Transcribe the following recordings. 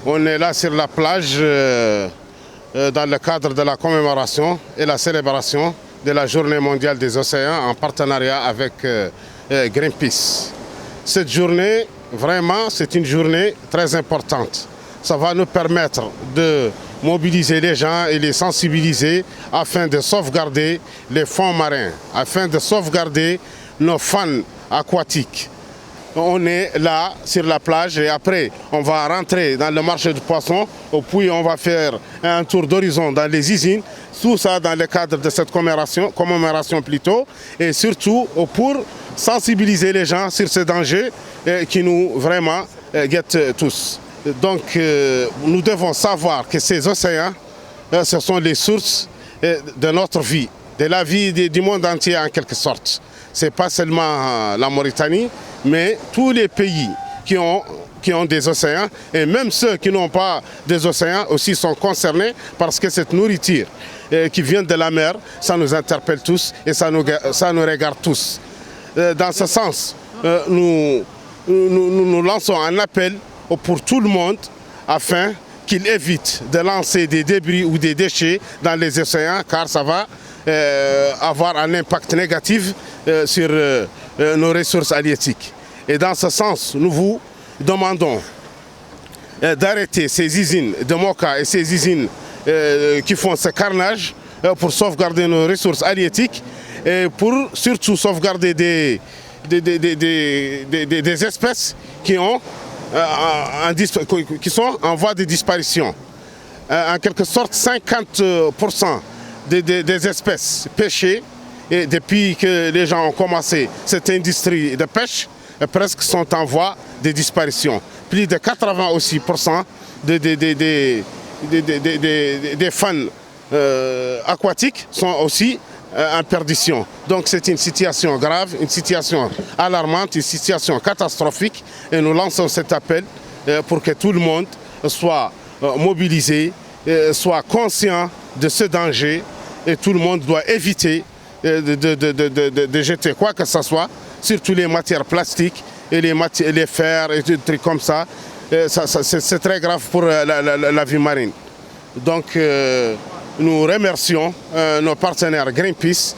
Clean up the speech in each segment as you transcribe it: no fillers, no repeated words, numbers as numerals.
On est là sur la plage dans le cadre de la commémoration et la célébration de la Journée mondiale des océans en partenariat avec Greenpeace. Cette journée, vraiment, c'est une journée très importante. Ça va nous permettre de mobiliser les gens et les sensibiliser afin de sauvegarder les fonds marins, afin de sauvegarder nos faunes aquatiques. On est là sur la plage et après on va rentrer dans le marché du poisson, puis on va faire un tour d'horizon dans les usines, tout ça dans le cadre de cette commémoration plutôt, et surtout pour sensibiliser les gens sur ces dangers qui nous vraiment guettent tous. Donc nous devons savoir que ces océans, ce sont les sources de notre vie, de la vie du monde entier en quelque sorte. Ce n'est pas seulement la Mauritanie, mais tous les pays qui ont des océans, et même ceux qui n'ont pas des océans aussi sont concernés parce que cette nourriture qui vient de la mer, ça nous interpelle tous et ça nous regarde tous. Dans ce sens, nous lançons un appel pour tout le monde afin qu'il évite de lancer des débris ou des déchets dans les océans car ça va avoir un impact négatif sur nos ressources halieutiques. Et dans ce sens, nous vous demandons d'arrêter ces usines de Moka et ces usines qui font ce carnage pour sauvegarder nos ressources halieutiques et pour surtout sauvegarder des espèces qui sont en voie de disparition. En quelque sorte, 50% des espèces pêchées, et depuis que les gens ont commencé cette industrie de pêche, presque sont en voie de disparition. Plus de 80% aussi des faunes aquatiques sont aussi en perdition. Donc c'est une situation grave, une situation alarmante, une situation catastrophique. Et nous lançons cet appel pour que tout le monde soit mobilisé, soit conscient de ce danger. Et tout le monde doit éviter de jeter quoi que ce soit, surtout les matières plastiques et les fers et des trucs comme ça. C'est très grave pour la vie marine. Donc nous remercions nos partenaires Greenpeace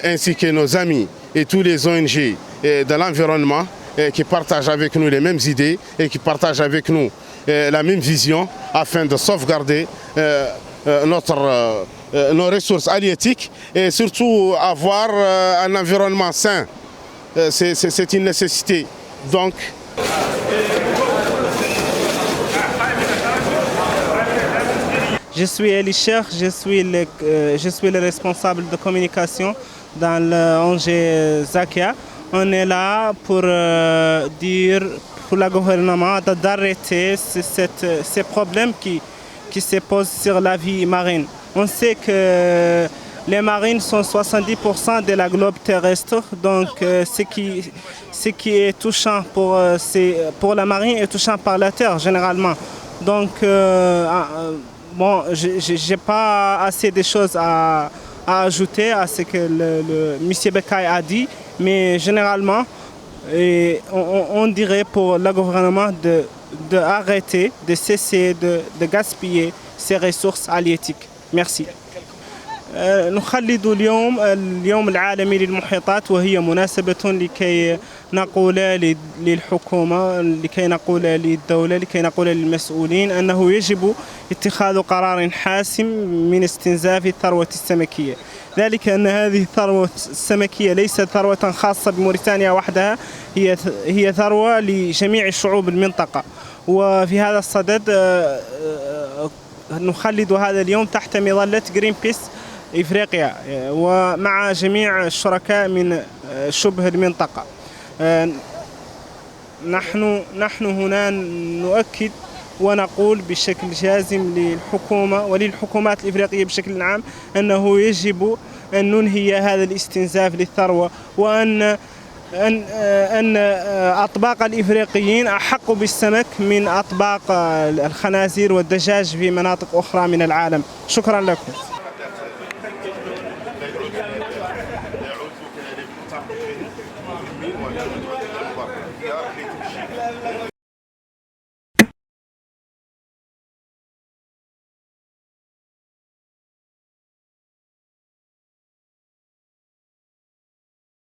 ainsi que nos amis et tous les ONG de l'environnement qui partagent avec nous les mêmes idées et qui partagent avec nous la même vision afin de sauvegarder nos ressources halieutiques et surtout avoir un environnement sain. C'est une nécessité. Donc, je suis Elisher, je suis le responsable de communication dans l'ONG Zakia. On est là pour dire pour le gouvernement d'arrêter ces problèmes qui se posent sur la vie marine. On sait que les marines sont 70% de la globe terrestre, donc ce qui est touchant pour la marine est touchant par la terre généralement. Donc bon, j'ai pas assez de choses à ajouter à ce que M. Bekkay a dit, mais généralement, on dirait pour le gouvernement d'arrêter, de cesser de gaspiller ces ressources halieutiques. Merci. نخلد اليوم العالمي للمحيطات وهي مناسبة لكي نقول للحكومة لكي نقول للدولة لكي نقول للمسؤولين أنه يجب اتخاذ قرار حاسم من استنزاف الثروة السمكية. ذلك أن هذه الثروة السمكية ليست ثروة خاصة بموريتانيا وحدها، هي ثروة لجميع شعوب المنطقة. وفي هذا الصدد نخلد هذا اليوم تحت مظلة جرينبيس إفريقيا ومع جميع الشركاء من شبه المنطقة. نحن هنا نؤكد ونقول بشكل جازم للحكومة وللحكومات الإفريقية بشكل عام أنه يجب أن ننهي هذا الاستنزاف للثروة، وأن أطباق الإفريقيين أحق بالسمك من أطباق الخنازير والدجاج في مناطق أخرى من العالم. شكرا لكم.